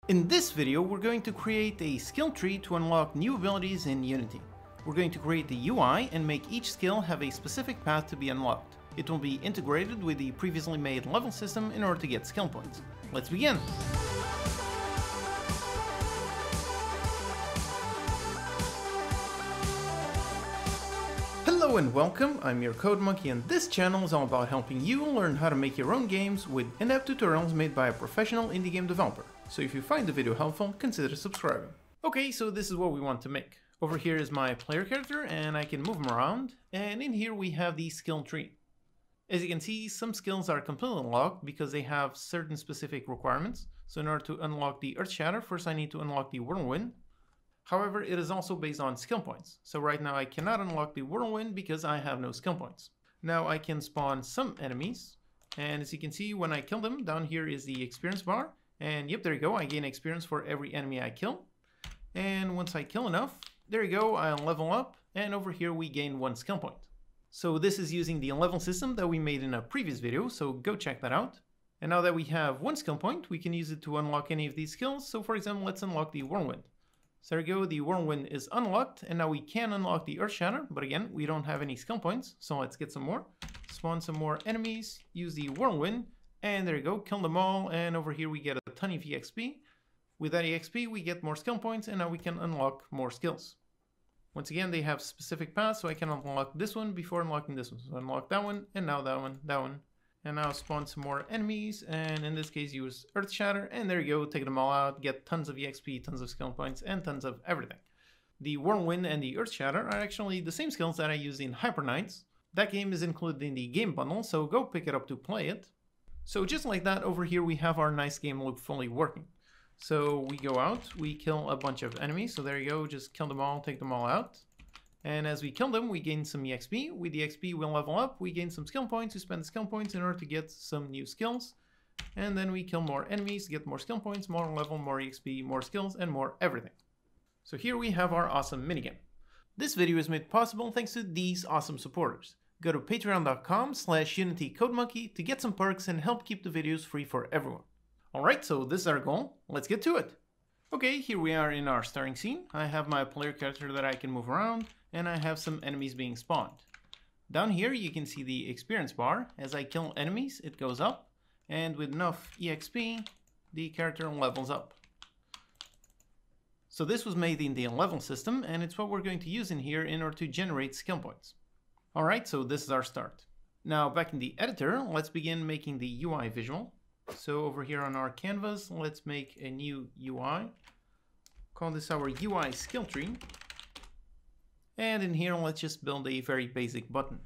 In this video, we're going to create a skill tree to unlock new abilities in Unity. We're going to create the UI and make each skill have a specific path to be unlocked. It will be integrated with the previously made level system in order to get skill points. Let's begin! Hello and welcome, I'm your Code Monkey, and this channel is all about helping you learn how to make your own games with in-depth tutorials made by a professional indie game developer. So if you find the video helpful, consider subscribing. Okay, so this is what we want to make. Over here is my player character and I can move him around, and in here we have the skill tree. As you can see, some skills are completely locked because they have certain specific requirements. So in order to unlock the Earth Shatter, first I need to unlock the Whirlwind. However, it is also based on skill points. So right now I cannot unlock the Whirlwind because I have no skill points. Now I can spawn some enemies, and as you can see, when I kill them, down here is the experience bar. And yep, there you go, I gain experience for every enemy I kill. And once I kill enough, there you go, I'll level up, and over here we gain 1 skill point. So this is using the level system that we made in a previous video, so go check that out. And now that we have 1 skill point, we can use it to unlock any of these skills. So for example, let's unlock the Whirlwind. So there you go, the Whirlwind is unlocked, and now we can unlock the Earth Shatter, but again, we don't have any skill points, so let's get some more. Spawn some more enemies, use the Whirlwind, and there you go, kill them all, and over here we get a ton of EXP. With that EXP, we get more skill points, and now we can unlock more skills. Once again, they have specific paths, so I can unlock this one before unlocking this one. So unlock that one, and now that one, and now spawn some more enemies, and in this case use Earth Shatter, and there you go, take them all out, get tons of EXP, tons of skill points, and tons of everything. The Whirlwind and the Earth Shatter are actually the same skills that I used in Hyper Knights. That game is included in the game bundle, so go pick it up to play it. So just like that, over here we have our nice game loop fully working. So we go out, we kill a bunch of enemies, so there you go, just kill them all, take them all out. And as we kill them, we gain some EXP. With the EXP, we'll level up, we gain some skill points, we spend the skill points in order to get some new skills. And then we kill more enemies, get more skill points, more level, more EXP, more skills, and more everything. So here we have our awesome minigame. This video is made possible thanks to these awesome supporters. Go to patreon.com/UnityCodeMonkey to get some perks and help keep the videos free for everyone. Alright, so this is our goal. Let's get to it. Okay, here we are in our starting scene. I have my player character that I can move around, and I have some enemies being spawned. Down here you can see the experience bar. As I kill enemies, it goes up, and with enough EXP, the character levels up. So this was made in the level system, and it's what we're going to use in here in order to generate skill points. Alright, so this is our start. Now back in the editor, let's begin making the UI visual. So over here on our canvas, let's make a new UI. Call this our UI skill tree. And in here, let's just build a very basic button.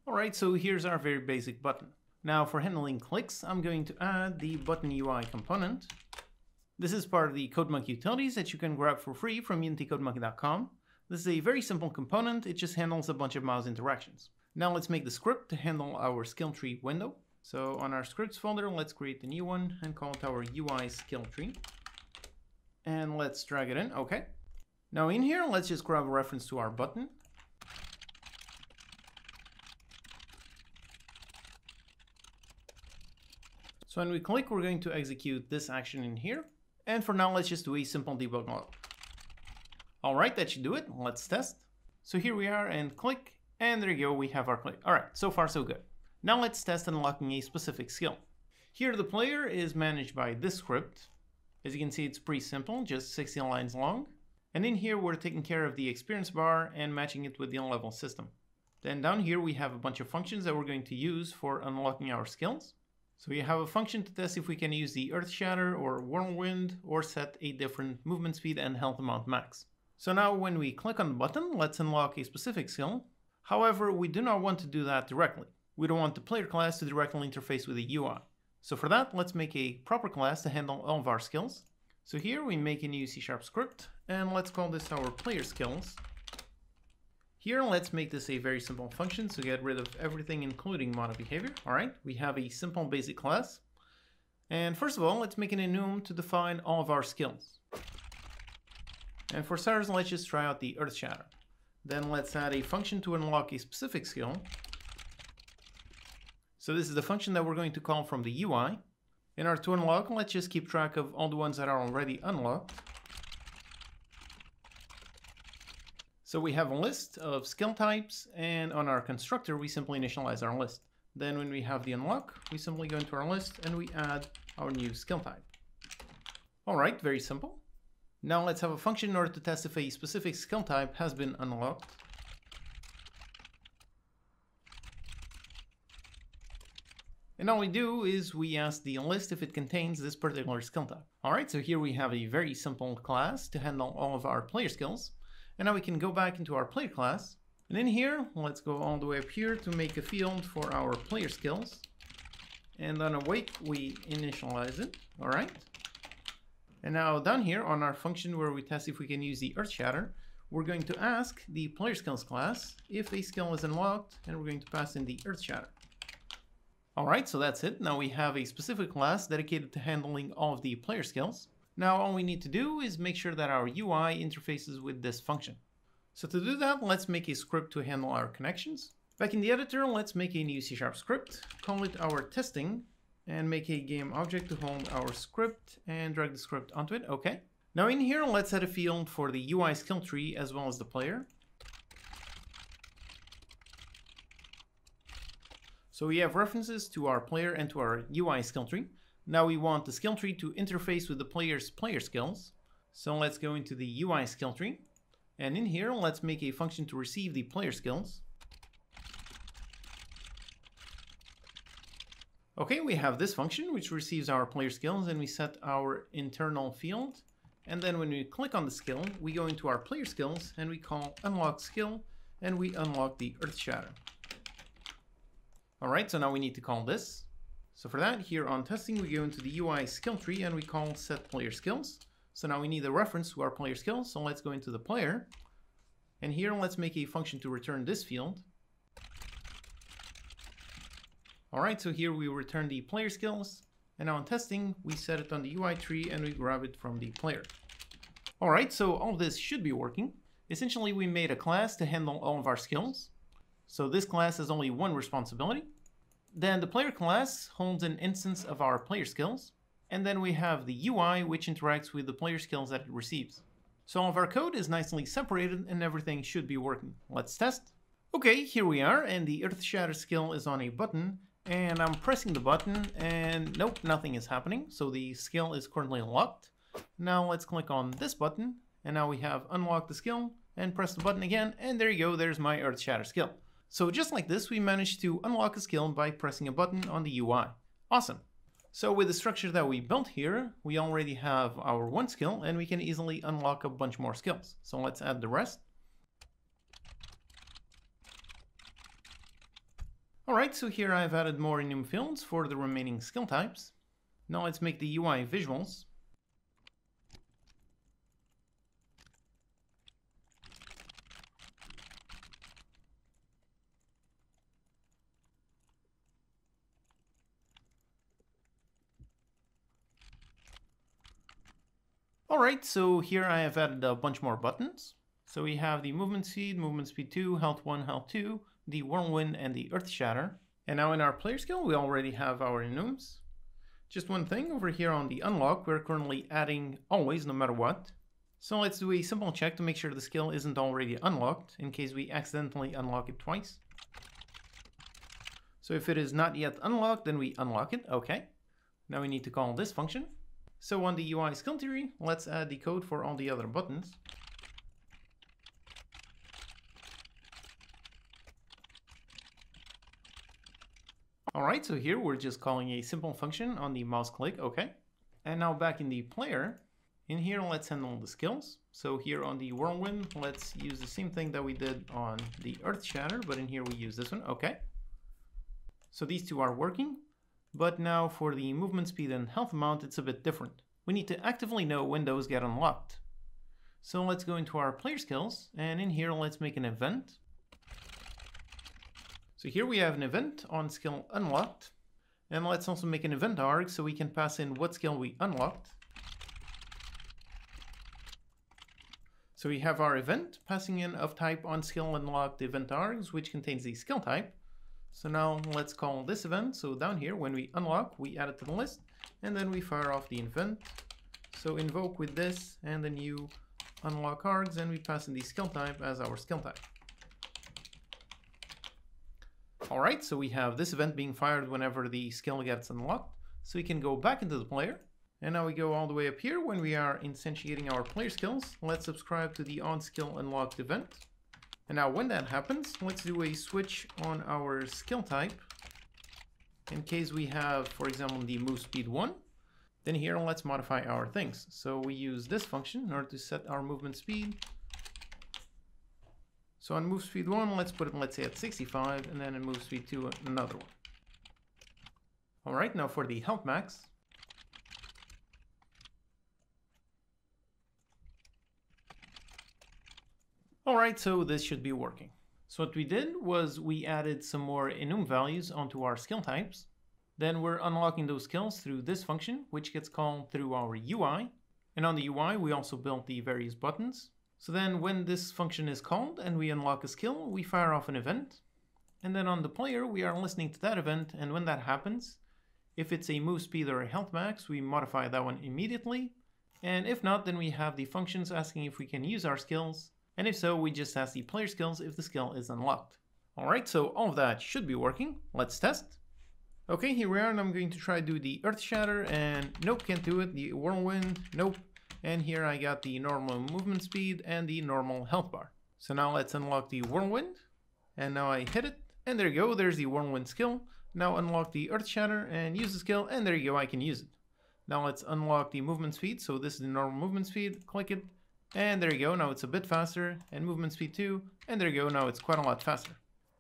Alright, so here's our very basic button. Now for handling clicks, I'm going to add the button UI component. This is part of the CodeMonkey utilities that you can grab for free from unitycodemonkey.com. This is a very simple component, it just handles a bunch of mouse interactions. Now let's make the script to handle our skill tree window. So on our scripts folder, let's create a new one and call it our UI skill tree. And let's drag it in, okay. Now in here, let's just grab a reference to our button. So when we click, we're going to execute this action in here. And for now, let's just do a simple debug log. Alright, that should do it. Let's test. So here we are, and click, and there you go, we have our click. Alright, so far so good. Now let's test unlocking a specific skill. Here the player is managed by this script. As you can see, it's pretty simple, just 60 lines long. And in here we're taking care of the experience bar and matching it with the level system. Then down here we have a bunch of functions that we're going to use for unlocking our skills. So we have a function to test if we can use the Earth Shatter or Whirlwind or set a different movement speed and health amount max. So now when we click on the button, let's unlock a specific skill. However, we do not want to do that directly. We don't want the player class to directly interface with the UI. So for that, let's make a proper class to handle all of our skills. So here we make a new C# script, and let's call this our player skills. Here, let's make this a very simple function to get rid of everything including model behavior. Alright, we have a simple basic class. And first of all, let's make an enum to define all of our skills. And for starters, let's just try out the Earth Shatter. Then let's add a function to unlock a specific skill. So this is the function that we're going to call from the UI. In order to unlock, let's just keep track of all the ones that are already unlocked. So we have a list of skill types, and on our constructor, we simply initialize our list. Then when we have the unlock, we simply go into our list and we add our new skill type. All right, very simple. Now let's have a function in order to test if a specific skill type has been unlocked. And all we do is we ask the list if it contains this particular skill type. All right, so here we have a very simple class to handle all of our player skills. And now we can go back into our player class. And in here, let's go all the way up here to make a field for our player skills. And on awake, we initialize it. All right. And now down here on our function where we test if we can use the earth shatter, we're going to ask the player skills class if a skill is unlocked, and we're going to pass in the earth shatter. All right, so that's it. Now we have a specific class dedicated to handling all of the player skills. Now all we need to do is make sure that our UI interfaces with this function. So to do that, let's make a script to handle our connections. Back in the editor, let's make a new C# script, call it our testing, and make a game object to hold our script and drag the script onto it. Okay. Now in here, let's add a field for the UI skill tree as well as the player. So we have references to our player and to our UI skill tree. Now we want the skill tree to interface with the player's player skills. So let's go into the UI skill tree. And in here, let's make a function to receive the player skills. Okay, we have this function which receives our player skills, and we set our internal field. And then when we click on the skill, we go into our player skills and we call unlock skill, and we unlock the earth shatter. All right, so now we need to call this. So for that, here on testing, we go into the UI skill tree and we call set player skills. So now we need a reference to our player skills. So let's go into the player. And here, let's make a function to return this field. All right, so here we return the player skills. And now in testing, we set it on the UI tree and we grab it from the player. All right, so all of this should be working. Essentially, we made a class to handle all of our skills. So this class has only one responsibility. Then the player class holds an instance of our player skills. And then we have the UI, which interacts with the player skills that it receives. So all of our code is nicely separated and everything should be working. Let's test. Okay, here we are, and the earth shatter skill is on a button, and I'm pressing the button, and nope, nothing is happening. So the skill is currently locked. Now let's click on this button, and now we have unlocked the skill, and press the button again, and there you go, there's my earth shatter skill. So just like this, we managed to unlock a skill by pressing a button on the UI. Awesome. So with the structure that we built here, we already have our one skill and we can easily unlock a bunch more skills. So let's add the rest. All right, so here I've added more enum fields for the remaining skill types. Now let's make the UI visuals. All right, so here I have added a bunch more buttons. So we have the movement speed 2, health 1, health 2, the whirlwind, and the earth shatter. And now in our player skill, we already have our enums. Just one thing, over here on the unlock, we're currently adding always, no matter what. So let's do a simple check to make sure the skill isn't already unlocked, in case we accidentally unlock it twice. So if it is not yet unlocked, then we unlock it. Okay. Now we need to call this function. So on the UI skill tree, let's add the code for all the other buttons. All right, so here we're just calling a simple function on the mouse click, okay. And now back in the player, in here let's handle the skills. So here on the whirlwind, let's use the same thing that we did on the earth shatter, but in here we use this one, okay. So these two are working. But now for the movement speed and health amount, it's a bit different. We need to actively know when those get unlocked. So let's go into our player skills, and in here let's make an event. So here we have an event on skill unlocked, and let's also make an event arg so we can pass in what skill we unlocked. So we have our event passing in of type on skill unlocked event args, which contains the skill type. So now let's call this event. So down here, when we unlock, we add it to the list, and then we fire off the event. So invoke with this and the new unlock args, and we pass in the skill type as our skill type. All right, so we have this event being fired whenever the skill gets unlocked. So we can go back into the player. And now we go all the way up here when we are instantiating our player skills. Let's subscribe to the onSkill unlocked event. And now when that happens, let's do a switch on our skill type. In case we have, for example, the move speed 1, then here let's modify our things. So we use this function in order to set our movement speed. So on move speed 1, let's put it, let's say, at 65, and then in move speed 2, another one. All right, now for the health max. All right, so this should be working. So what we did was we added some more enum values onto our skill types. Then we're unlocking those skills through this function, which gets called through our UI. And on the UI, we also built the various buttons. So then when this function is called and we unlock a skill, we fire off an event. And then on the player, we are listening to that event. And when that happens, if it's a move speed or a health max, we modify that one immediately. And if not, then we have the functions asking if we can use our skills. And if so, we just ask the player skills if the skill is unlocked. All right, so all of that should be working. Let's test. Okay, here we are, and I'm going to try to do the Earth Shatter, and nope, can't do it. The Whirlwind, nope. And here I got the normal movement speed and the normal health bar. So now let's unlock the Whirlwind, and now I hit it, and there you go, there's the Whirlwind skill. Now unlock the Earth Shatter and use the skill, and there you go, I can use it. Now let's unlock the movement speed, so this is the normal movement speed, click it, and there you go, now it's a bit faster, and movement speed 2, and there you go, now it's quite a lot faster.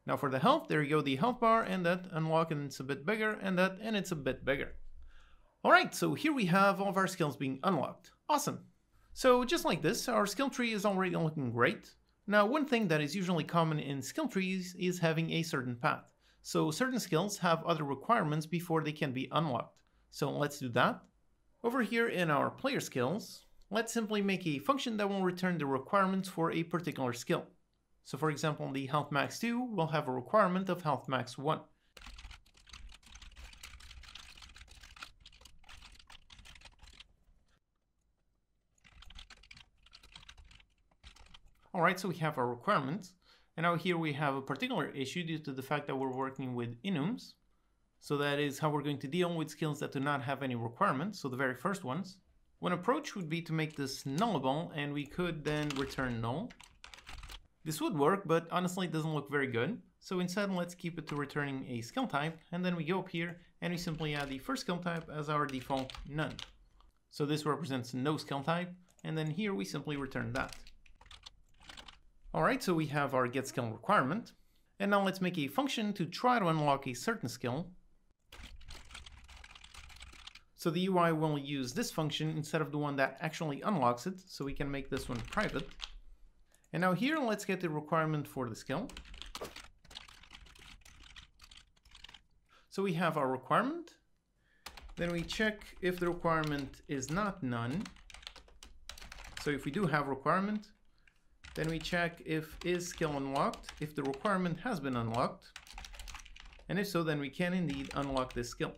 Now for the health, there you go, the health bar, and that unlock, and it's a bit bigger, and that, and it's a bit bigger. Alright, so here we have all of our skills being unlocked. Awesome. So just like this, our skill tree is already looking great. Now one thing that is usually common in skill trees is having a certain path. So certain skills have other requirements before they can be unlocked. So let's do that. Over here in our player skills, let's simply make a function that will return the requirements for a particular skill. So for example, the health max 2 will have a requirement of health max 1. Alright, so we have our requirements. And now here we have a particular issue due to the fact that we're working with enums. So that is how we're going to deal with skills that do not have any requirements, so the very first ones. One approach would be to make this nullable, and we could then return null. This would work, but honestly it doesn't look very good. So instead, let's keep it to returning a skill type, and then we go up here and we simply add the first skill type as our default none. So this represents no skill type, and then here we simply return that. Alright, so we have our get skill requirement, and now let's make a function to try to unlock a certain skill. So the UI will use this function instead of the one that actually unlocks it, so we can make this one private. And now here, let's get the requirement for the skill. So we have our requirement. Then we check if the requirement is not none. So if we do have requirement, then we check if is skill unlocked, if the requirement has been unlocked. And if so, then we can indeed unlock this skill.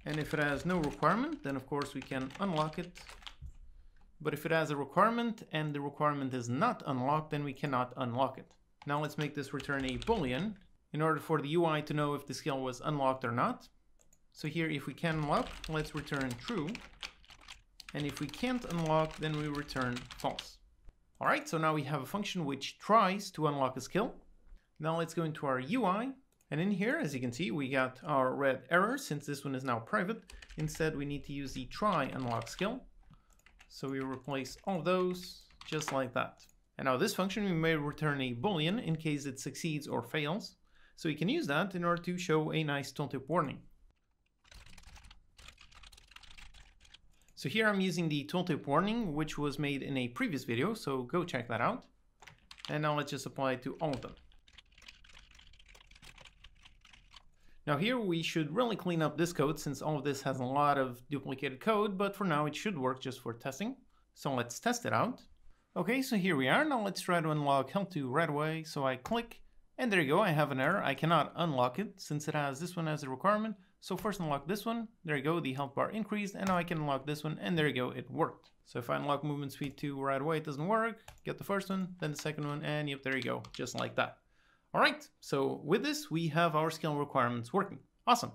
And if it has no requirement, then of course we can unlock it. But if it has a requirement and the requirement is not unlocked, then we cannot unlock it. Now let's make this return a boolean in order for the UI to know if the skill was unlocked or not. So here, if we can unlock, let's return true. And if we can't unlock, then we return false. All right, so now we have a function which tries to unlock a skill. Now let's go into our UI. And in here, as you can see, we got our red error since this one is now private. Instead, we need to use the try unlock skill. So we replace all of those just like that. And now this function, we may return a boolean in case it succeeds or fails. So we can use that in order to show a nice tooltip warning. So here I'm using the tooltip warning, which was made in a previous video, so go check that out. And now let's just apply it to all of them. Now here we should really clean up this code since all of this has a lot of duplicated code, but for now it should work just for testing. So let's test it out. Okay, so here we are. Now let's try to unlock health 2 right away. So I click And there you go, I have an error. I cannot unlock it since it has this one as a requirement. So first unlock this one, there you go, the health bar increased, and now I can unlock this one, and there you go, it worked. So if I unlock movement speed 2 right away, it doesn't work. Get the first one, then the second one, and yep, there you go, just like that. All right, so with this, we have our skill requirements working. Awesome.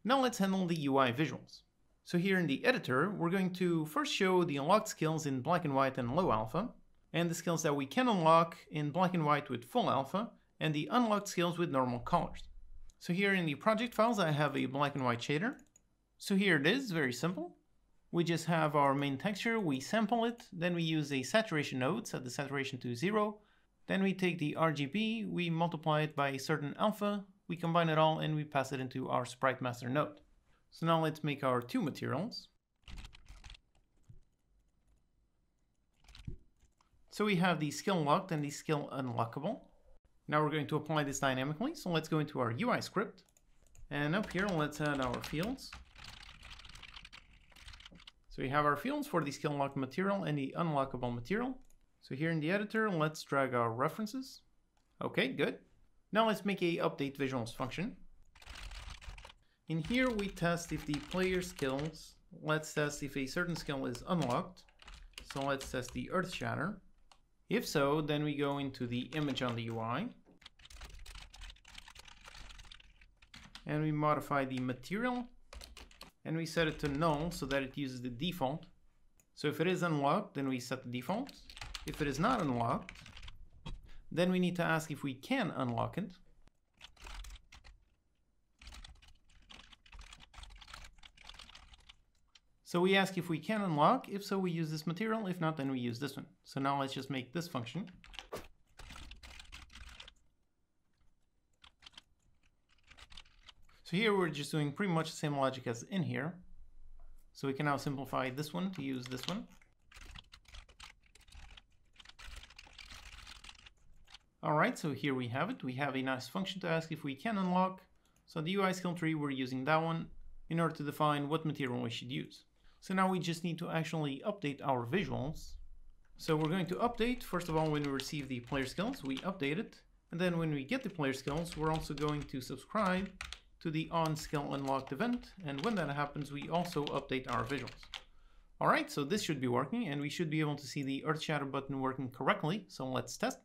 Now let's handle the UI visuals. So here in the editor, we're going to first show the unlocked skills in black and white and low alpha, and the skills that we can unlock in black and white with full alpha, and the unlocked skills with normal colors. So here in the project files, I have a black and white shader. So here it is, very simple. We just have our main texture, we sample it, then we use a saturation node, set the saturation to 0. Then we take the RGB, we multiply it by a certain alpha, we combine it all, and we pass it into our sprite master node. So now let's make our two materials. So we have the skill locked and the skill unlockable. Now we're going to apply this dynamically, so let's go into our UI script. And up here, let's add our fields. So we have our fields for the skill locked material and the unlockable material. So here in the editor, let's drag our references. Okay, good. Now let's make a update visuals function. In here, we test if the player skills, let's test if a certain skill is unlocked. So let's test the earth shatter. If so, then we go into the image on the UI. And we modify the material. And we set it to null so that it uses the default. So if it is unlocked, then we set the default. If it is not unlocked, then we need to ask if we can unlock it. So we ask if we can unlock. If so, we use this material. If not, then we use this one. So now let's just make this function. So here we're just doing pretty much the same logic as in here. So we can now simplify this one to use this one. All right, so here we have it. We have a nice function to ask if we can unlock. So the UI skill tree, we're using that one in order to define what material we should use. So now we just need to actually update our visuals. So we're going to update, first of all, when we receive the player skills, we update it. And then when we get the player skills, we're also going to subscribe to the on skill unlocked event. And when that happens, we also update our visuals. All right, so this should be working and we should be able to see the earth shatter button working correctly. So let's test.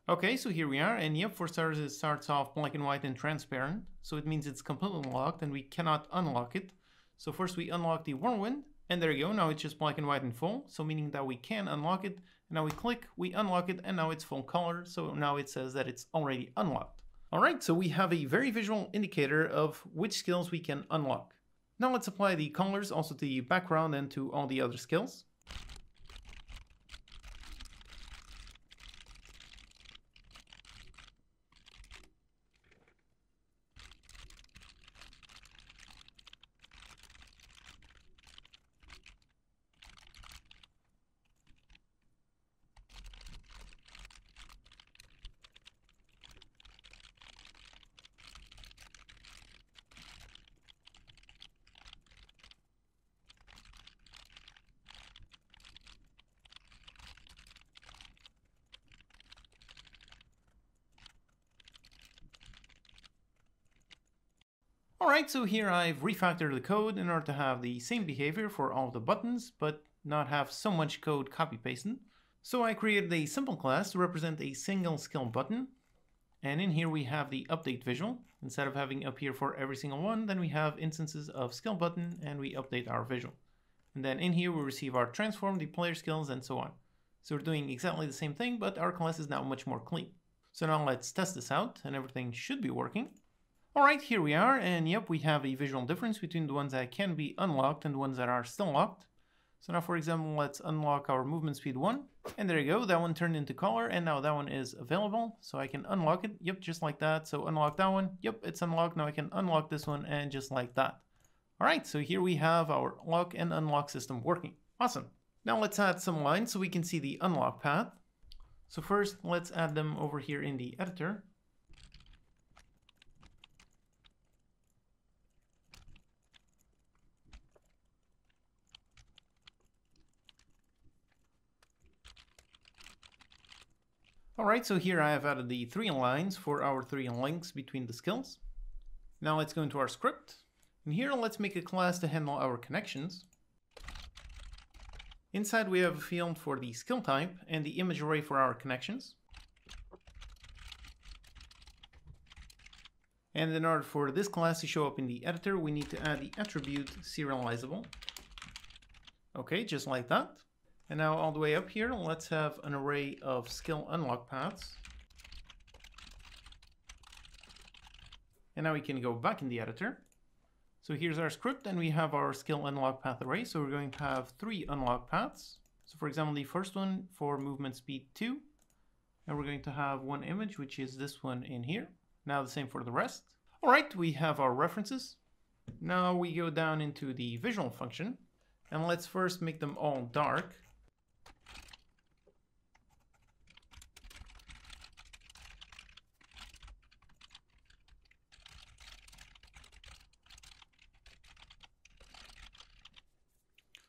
Okay, so here we are, and yep, for starters, it starts off black and white and transparent. So it means it's completely locked and we cannot unlock it. So first we unlock the whirlwind, and there you go, now it's just black and white and full. So meaning that we can unlock it, and now we click, we unlock it, and now it's full color. So now it says that it's already unlocked. All right, so we have a very visual indicator of which skills we can unlock. Now let's apply the colors also to the background and to all the other skills. Alright, so here I've refactored the code in order to have the same behavior for all of the buttons, but not have so much code copy-pasted. So I created a simple class to represent a single skill button. And in here we have the update visual. Instead of having up here for every single one, then we have instances of skill button and we update our visual. And then in here we receive our transform, the player skills, and so on. So we're doing exactly the same thing, but our class is now much more clean. So now let's test this out and everything should be working. Alright, here we are, and yep, we have a visual difference between the ones that can be unlocked and the ones that are still locked. So now, for example, let's unlock our movement speed 1, and there you go, that one turned into color, and now that one is available, so I can unlock it, yep, just like that. So unlock that one, yep, it's unlocked, now I can unlock this one, and just like that. Alright, so here we have our lock and unlock system working. Awesome. Now let's add some lines so we can see the unlock path. So first, let's add them over here in the editor. Alright, so here I have added the 3 lines for our 3 links between the skills. Now let's go into our script. And here let's make a class to handle our connections. Inside we have a field for the skill type and the image array for our connections. And in order for this class to show up in the editor, we need to add the attribute serializable. Okay, just like that. And now all the way up here, let's have an array of skill unlock paths. And now we can go back in the editor. So here's our script and we have our skill unlock path array. So we're going to have 3 unlock paths. So for example, the first one for movement speed 2. And we're going to have one image, which is this one in here. Now the same for the rest. All right, we have our references. Now we go down into the visual function and let's first make them all dark.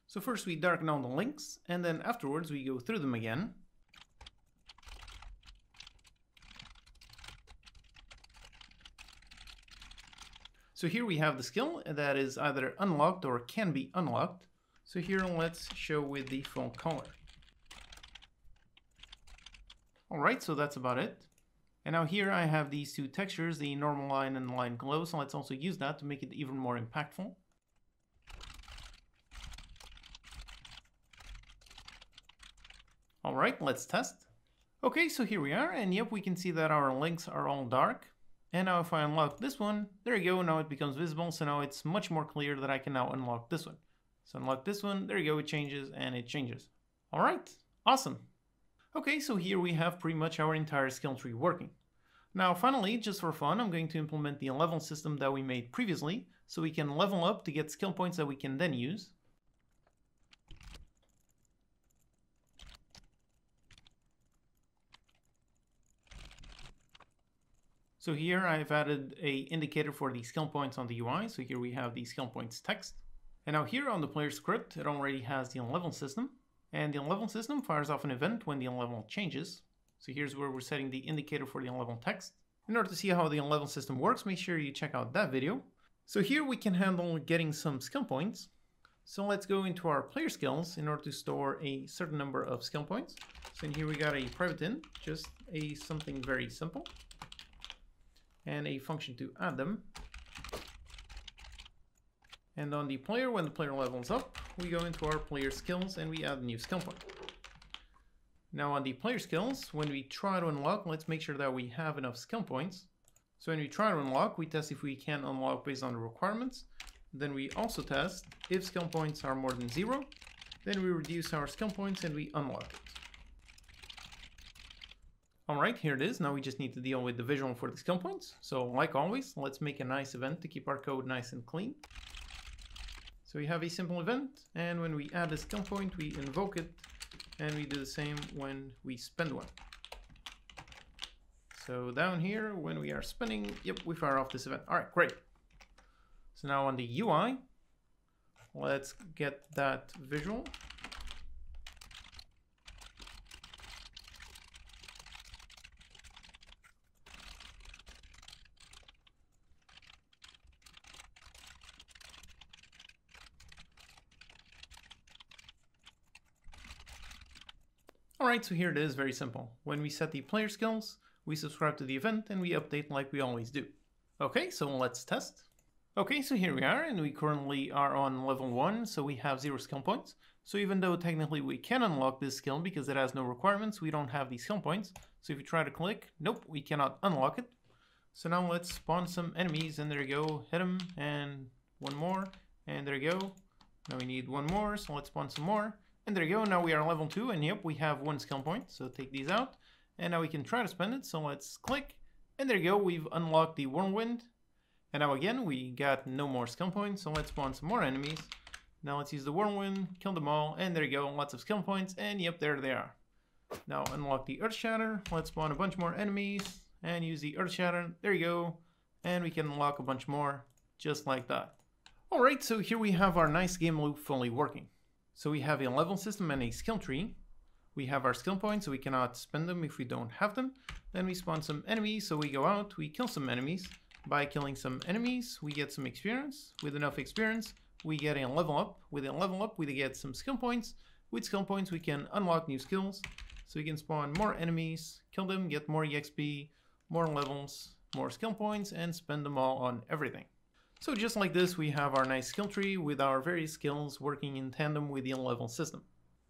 So first we darken all the links and then afterwards we go through them again. So here we have the skill that is either unlocked or can be unlocked. So here let's show with the full color. Alright, so that's about it. And now here I have these 2 textures, the normal line and the line glow, so let's also use that to make it even more impactful. Alright, let's test. Okay, so here we are, and yep, we can see that our links are all dark. And now if I unlock this one, there you go, now it becomes visible, so now it's much more clear that I can now unlock this one. So unlock this one, there you go, it changes and it changes. Alright, awesome. Okay, so here we have pretty much our entire skill tree working. Now finally, just for fun, I'm going to implement the level system that we made previously, so we can level up to get skill points that we can then use. So here I've added an indicator for the skill points on the UI. So here we have the skill points text. And now here on the player script, it already has the level system. And the level system fires off an event when the level changes. So here's where we're setting the indicator for the level text. In order to see how the level system works, make sure you check out that video. So here we can handle getting some skill points. So let's go into our player skills in order to store a certain number of skill points. So in here we got a private in, just something very simple. And a function to add them. And on the player, when the player levels up, we go into our player skills and we add a new skill point. Now on the player skills, when we try to unlock, let's make sure that we have enough skill points. So when we try to unlock, we test if we can unlock based on the requirements. Then we also test if skill points are more than 0. Then we reduce our skill points and we unlock it. Alright, here it is. Now we just need to deal with the visual for the skill points. So like always, let's make a nice event to keep our code nice and clean. So we have a simple event, and when we add a skill point, we invoke it, and we do the same when we spend one. So down here, when we are spinning, yep, we fire off this event. Alright, great. So now on the UI, let's get that visual. Alright, so here it is, very simple. When we set the player skills, we subscribe to the event and we update like we always do. Okay, so let's test. Okay, so here we are, and we currently are on level 1, so we have 0 skill points. So even though technically we can unlock this skill because it has no requirements, we don't have these skill points. So if you try to click, nope, we cannot unlock it. So now let's spawn some enemies, and there you go, hit them, and one more, and there you go. Now we need one more, so let's spawn some more. And there you go, now we are level 2, and yep, we have 1 skill point, so take these out. And now we can try to spend it, so let's click. And there you go, we've unlocked the whirlwind. And now again, we got no more skill points, so let's spawn some more enemies. Now let's use the whirlwind, kill them all, and there you go, lots of skill points, and yep, there they are. Now unlock the earth shatter, let's spawn a bunch more enemies, and use the earth shatter, there you go. And we can unlock a bunch more, just like that. Alright, so here we have our nice game loop fully working. So we have a level system and a skill tree. We have our skill points, so we cannot spend them if we don't have them. Then we spawn some enemies, so we go out, we kill some enemies. By killing some enemies, we get some experience. With enough experience, we get a level up. With a level up, we get some skill points. With skill points, we can unlock new skills. So we can spawn more enemies, kill them, get more EXP, more levels, more skill points, and spend them all on everything. So just like this, we have our nice skill tree with our various skills working in tandem with the level system.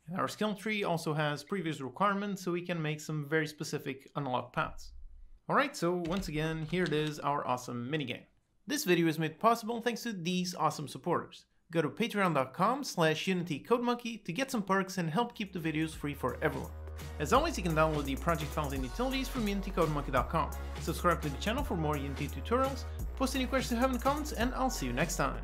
And our skill tree also has previous requirements, so we can make some very specific unlock paths. Alright, so once again, here it is, our awesome minigame. This video is made possible thanks to these awesome supporters. Go to patreon.com/unitycodemonkey to get some perks and help keep the videos free for everyone. As always, you can download the project files and utilities from unitycodemonkey.com. Subscribe to the channel for more Unity tutorials, post any questions you have in the comments, and I'll see you next time.